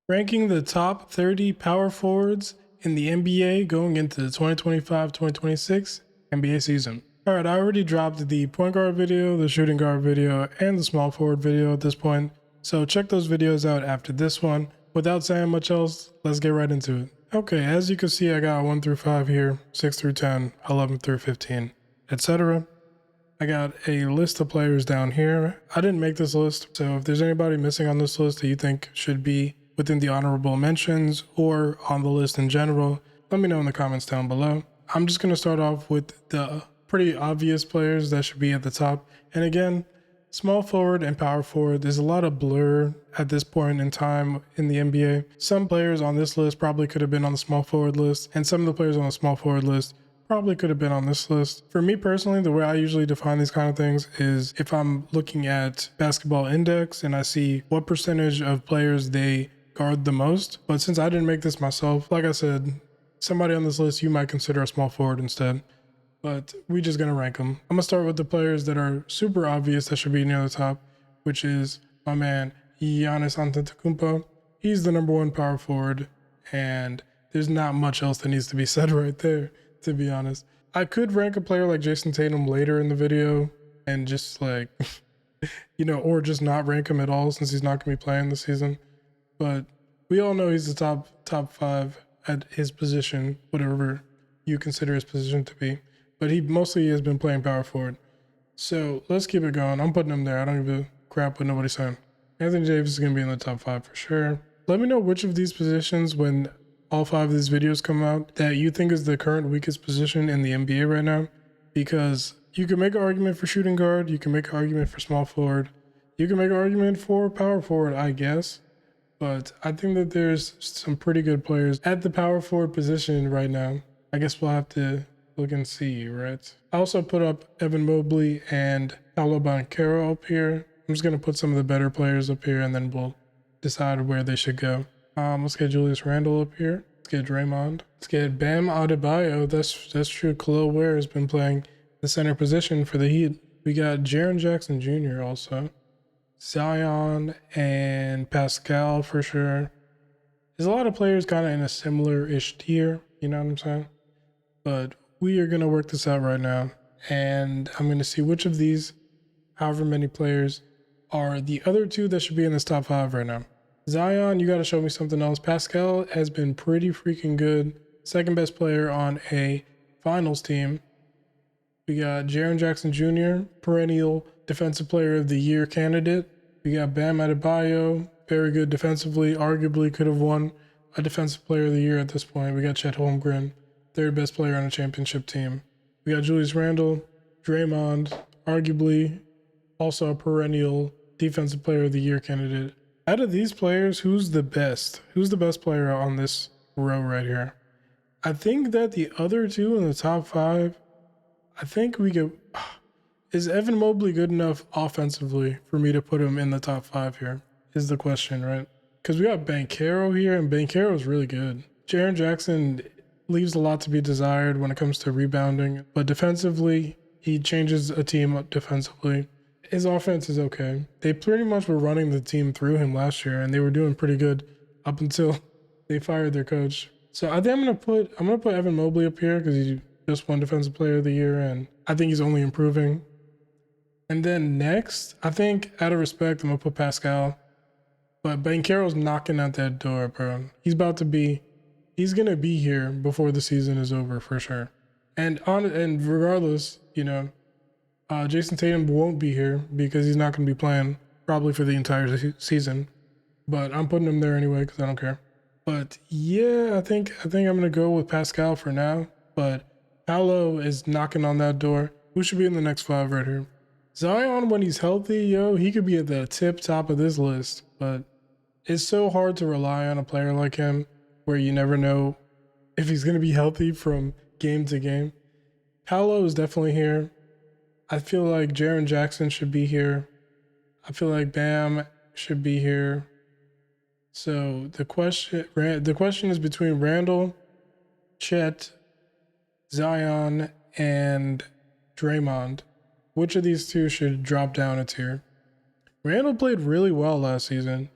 Ranking the top 30 power forwards in the NBA going into the 2025-2026 NBA season. Alright, I already dropped the point guard video, the shooting guard video, and the small forward video at this point, so check those videos out after this one. Without saying much else, let's get right into it. Okay, as you can see, I got 1 through 5 here, 6 through 10, 11 through 15, etc. I got a list of players down here. I didn't make this list, so if there's anybody missing on this list that you think should be within the honorable mentions or on the list in general, let me know in the comments down below. I'm just going to start off with the pretty obvious players that should be at the top. And again, small forward and power forward, there's a lot of blur at this point in time in the NBA. Some players on this list probably could have been on the small forward list, and some of the players on the small forward list probably could have been on this list. For me personally, the way I usually define these kind of things is if I'm looking at Basketball Index and I see what percentage of players they guard the most. But since I didn't make this myself, like I said, somebody on this list you might consider a small forward instead. But we just gonna rank them. I'm gonna start with the players that are super obvious that should be near the top, which is my man Giannis Antetokounmpo. He's the #1 power forward, and there's not much else that needs to be said right there, to be honest. I could rank a player like Jason Tatum later in the video and just like, or just not rank him at all since he's not gonna be playing this season. But we all know he's the top 5 at his position, whatever you consider his position to be. But he mostly has been playing power forward. So let's keep it going. I'm putting him there. I don't give a crap what nobody's saying. Anthony Davis is going to be in the top 5 for sure. Let me know which of these positions, when all 5 of these videos come out, that you think is the current weakest position in the NBA right now. Because you can make an argument for shooting guard. You can make an argument for small forward. You can make an argument for power forward, I guess. But I think that there's some pretty good players at the power forward position right now. I guess we'll have to look and see, right? I also put up Evan Mobley and Paolo Banchero up here. I'm just going to put some of the better players up here and then we'll decide where they should go. Let's get Julius Randle up here. Let's get Draymond. Let's get Bam Adebayo. That's true. Khalil Ware has been playing the center position for the Heat. We got Jaren Jackson Jr. also. Zion and Pascal for sure. There's a lot of players kind of in a similar-ish tier, you know what I'm saying? But we are going to work this out right now. And I'm going to see which of these, however many players, are the other 2 that should be in this top 5 right now. Zion, you got to show me something else. Pascal has been pretty freaking good. Second best player on a finals team. We got Jaren Jackson Jr., perennial Defensive Player of the Year candidate. We got Bam Adebayo, very good defensively, arguably could have won a Defensive Player of the Year at this point. We got Chet Holmgren, third best player on a championship team. We got Julius Randle, Draymond, arguably also a perennial Defensive Player of the Year candidate. Out of these players, who's the best? Who's the best player on this row right here? I think that the other 2 in the top 5, I think we could... Is Evan Mobley good enough offensively for me to put him in the top 5 here? Is the question, right? Because we got Banchero here, and Banchero is really good. Jaren Jackson leaves a lot to be desired when it comes to rebounding, but defensively, he changes a team up defensively. His offense is okay. They pretty much were running the team through him last year, and they were doing pretty good up until they fired their coach. So I think I'm gonna put Evan Mobley up here because he just won Defensive Player of the Year, and I think he's only improving. And then next, I think, out of respect, I'm going to put Pascal. But Banchero's knocking at that door, bro. He's going to be here before the season is over, for sure. And regardless, Jason Tatum won't be here because he's not going to be playing probably for the entire season. But I'm putting him there anyway because I don't care. But yeah, I think I'm going to go with Pascal for now. But Paolo is knocking on that door. Who should be in the next 5 right here? Zion, when he's healthy, he could be at the top of this list, but it's so hard to rely on a player like him where you never know if he's going to be healthy from game to game. Paolo is definitely here. I feel like Jaren Jackson should be here. I feel like Bam should be here. So the question is between Randall, Chet, Zion, and Draymond. Which of these 2 should drop down a tier? Randall played really well last season.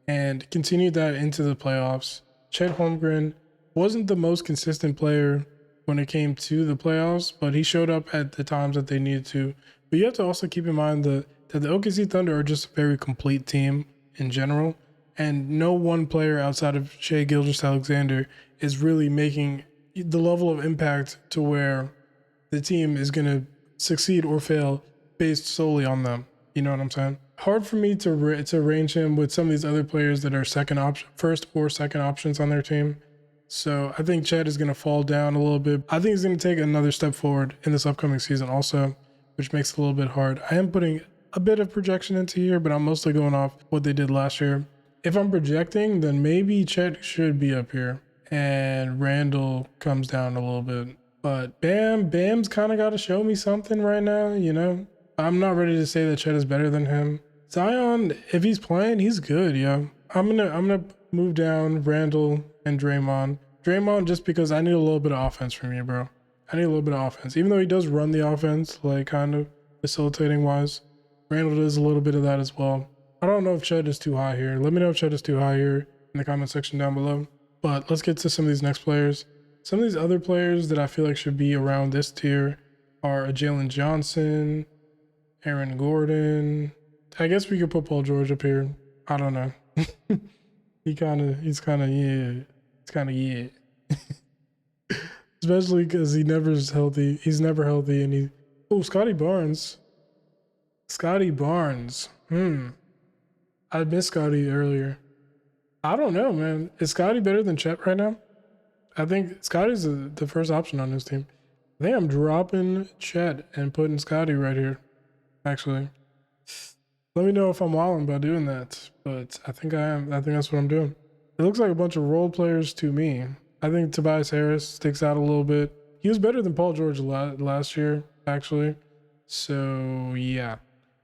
and continued that into the playoffs. Chet Holmgren wasn't the most consistent player when it came to the playoffs, but he showed up at the times that they needed to. But you have to also keep in mind that the OKC Thunder are just a very complete team in general, and no one player outside of Shai Gilgeous-Alexander is really making the level of impact to where the team is going to succeed or fail based solely on them. You know what I'm saying? Hard for me to arrange him with some of these other players that are first or second options on their team. So I think Chet is going to fall down a little bit. I think he's going to take another step forward in this upcoming season also, which makes it a little bit hard. I am putting a bit of projection into here, but I'm mostly going off what they did last year. If I'm projecting, then maybe Chet should be up here and Randall comes down a little bit. But Bam's kind of got to show me something right now, you know? I'm not ready to say that Chet is better than him. Zion, if he's playing, he's good, yo. I'm gonna move down Randall and Draymond. Draymond just because I need a little bit of offense from you, bro. I need a little bit of offense. Even though he does run the offense, like kind of facilitating wise, Randall does a little bit of that as well. I don't know if Chet is too high here. Let me know if Chet is too high here in the comment section down below. But let's get to some of these next players. Some of these other players that I feel like should be around this tier are Jalen Johnson, Aaron Gordon. I guess we could put Paul George up here. I don't know. He's kind of yeah. Especially because he never is healthy. He's never healthy, and Scotty Barnes. Scotty Barnes. I missed Scotty earlier. I don't know, man. Is Scotty better than Chet right now? I think Scotty's the first option on this team. I think I'm dropping Chet and putting Scotty right here, actually. Let me know if I'm wilding by doing that, but I think I am. I think that's what I'm doing. It looks like a bunch of role players to me. I think Tobias Harris sticks out a little bit. He was better than Paul George last year, actually. So, yeah.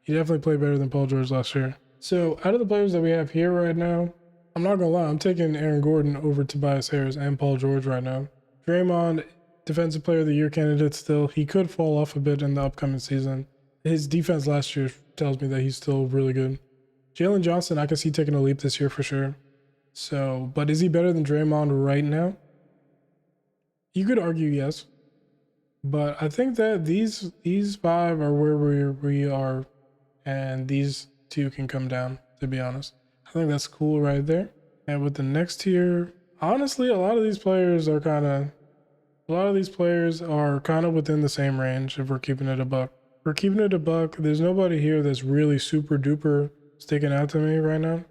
He definitely played better than Paul George last year. So, out of the players that we have here right now, I'm not going to lie. I'm taking Aaron Gordon over Tobias Harris and Paul George right now. Draymond, Defensive Player of the Year candidate still. He could fall off a bit in the upcoming season. His defense last year tells me that he's still really good. Jalen Johnson, I can see taking a leap this year for sure. So, but is he better than Draymond right now? You could argue yes. But I think that these five are where we are, and these two can come down, to be honest. I think that's cool right there. And with the next tier, honestly, a lot of these players are kind of within the same range if we're keeping it a buck. For keeping it a buck, there's nobody here that's really super duper sticking out to me right now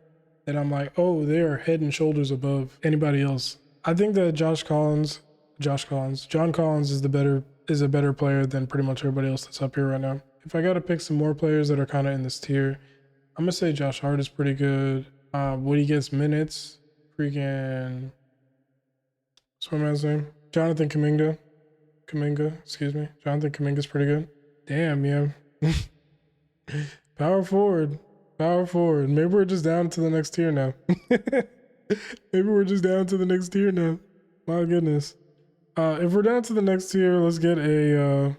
that I'm like, oh, they are head and shoulders above anybody else. I think that John Collins is a better player than pretty much everybody else that's up here right now. If I got to pick some more players that are kind of in this tier, I'm going to say Josh Hart is pretty good. When he gets minutes, freaking, what's my man's name? Jonathan Kuminga, Jonathan Kuminga's pretty good. Damn, yeah. Power forward. Maybe we're just down to the next tier now. My goodness. If we're down to the next tier, let's get a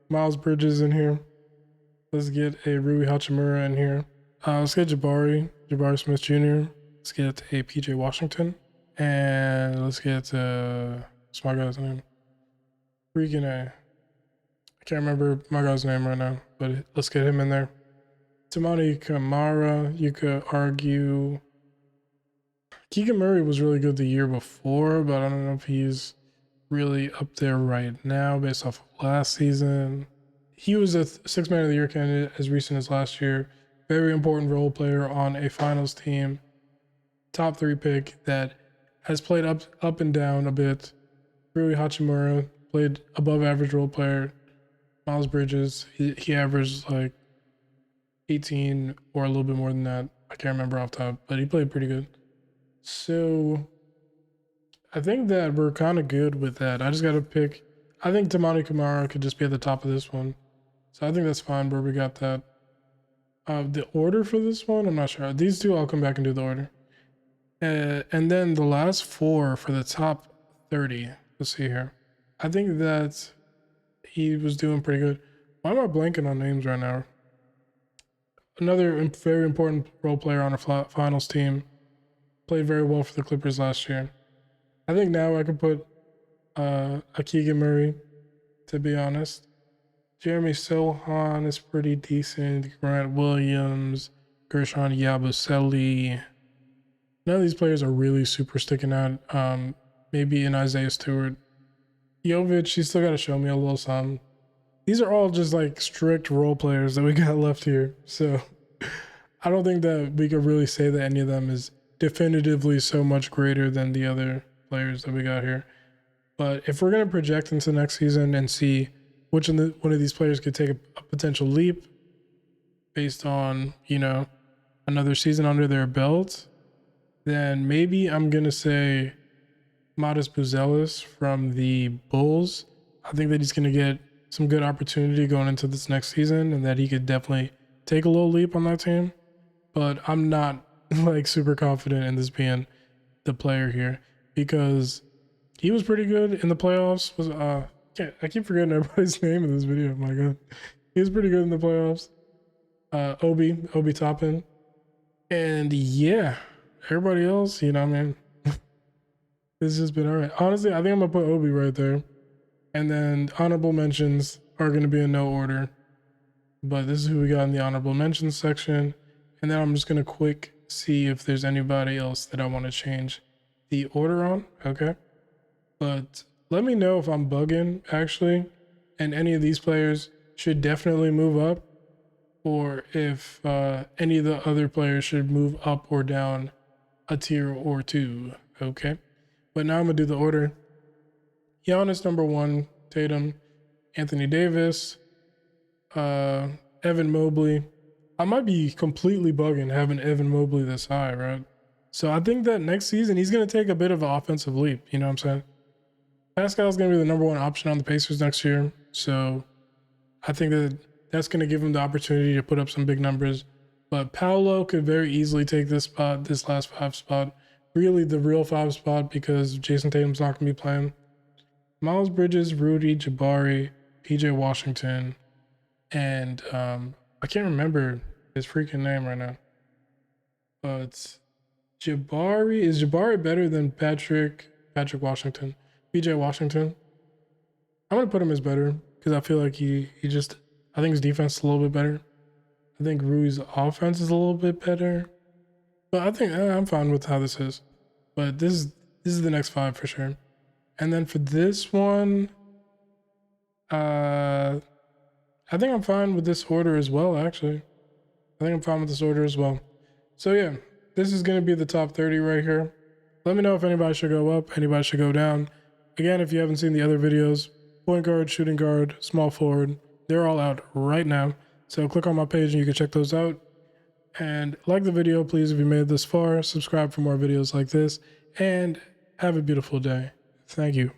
Miles Bridges in here. Let's get a Rui Hachimura in here. Let's get Jabari Smith Jr. Let's get a PJ Washington. And let's get, what's my guy's name? Freaking A. I can't remember my guy's name right now, but let's get him in there. Tamani Kamara, you could argue. Keegan Murray was really good the year before, but I don't know if he's really up there right now based off of last season. He was a Sixth Man of the Year candidate as recent as last year. Very important role player on a finals team. Top 3 pick that has played up and down a bit. Rui Hachimura played above average role player. Miles Bridges, he averaged like 18 or a little bit more than that. I can't remember off top, but he played pretty good. So I think that we're kind of good with that. I just got to pick. I think Tamani Kamara could just be at the top of this one. So I think that's fine, bro. We got that. The order for this one, I'm not sure. These two, I'll come back and do the order. And then the last 4 for the top 30. Let's see here. I think that he was doing pretty good. Why am I blanking on names right now? Another very important role player on a finals team. played very well for the Clippers last year. I think now I could put a Keegan Murray, to be honest. Jeremy Sohan is pretty decent. Grant Williams, Gershon Yabusele. None of these players are really super sticking out. Maybe in Isaiah Stewart. Jovic, he's still got to show me a little something. These are all just like strict role players that we got left here. So I don't think that we could really say that any of them is definitively so much greater than the other players that we got here. But if we're going to project into next season and see which one of these players could take a potential leap based on, you know, another season under their belt, then maybe I'm going to say Modest Buzelis from the Bulls. I think that he's going to get some good opportunity going into this next season and that he could definitely take a little leap on that team. But I'm not like super confident in this being the player here because he was pretty good in the playoffs. I keep forgetting everybody's name in this video. Oh my God. He was pretty good in the playoffs. Obi Toppin. And yeah, everybody else, you know, I mean, it's just been all right. Honestly, I think I'm going to put Obi right there. And then honorable mentions are going to be in no order. But this is who we got in the honorable mentions section. And then I'm just going to quick see if there's anybody else that I want to change the order on. Okay. But let me know if I'm bugging, actually. And any of these players should definitely move up. Or if any of the other players should move up or down a tier or two. Okay. But now I'm going to do the order. Giannis number 1, Tatum, Anthony Davis, Evan Mobley. I might be completely bugging having Evan Mobley this high, right? So I think that next season he's going to take a bit of an offensive leap, you know what I'm saying? Pascal's going to be the number 1 option on the Pacers next year. So I think that that's going to give him the opportunity to put up some big numbers. But Paolo could very easily take this spot, this last 5 spot. Really the real 5 spot because Jason Tatum's not going to be playing. Miles Bridges, Rudy, Jabari, PJ Washington, and I can't remember his freaking name right now. But is Jabari better than Patrick Washington? PJ Washington? I'm gonna put him as better because I feel like I think his defense is a little bit better. I think Rui's offense is a little bit better. But I think I'm fine with how this is. But this is the next 5 for sure. And then for this one, I think I'm fine with this order as well, actually. I think I'm fine with this order as well. So yeah, this is going to be the top 30 right here. Let me know if anybody should go up, anybody should go down. Again, if you haven't seen the other videos, point guard, shooting guard, small forward, they're all out right now. So click on my page and you can check those out. And like the video, please, if you made it this far, subscribe for more videos like this, and have a beautiful day. Thank you.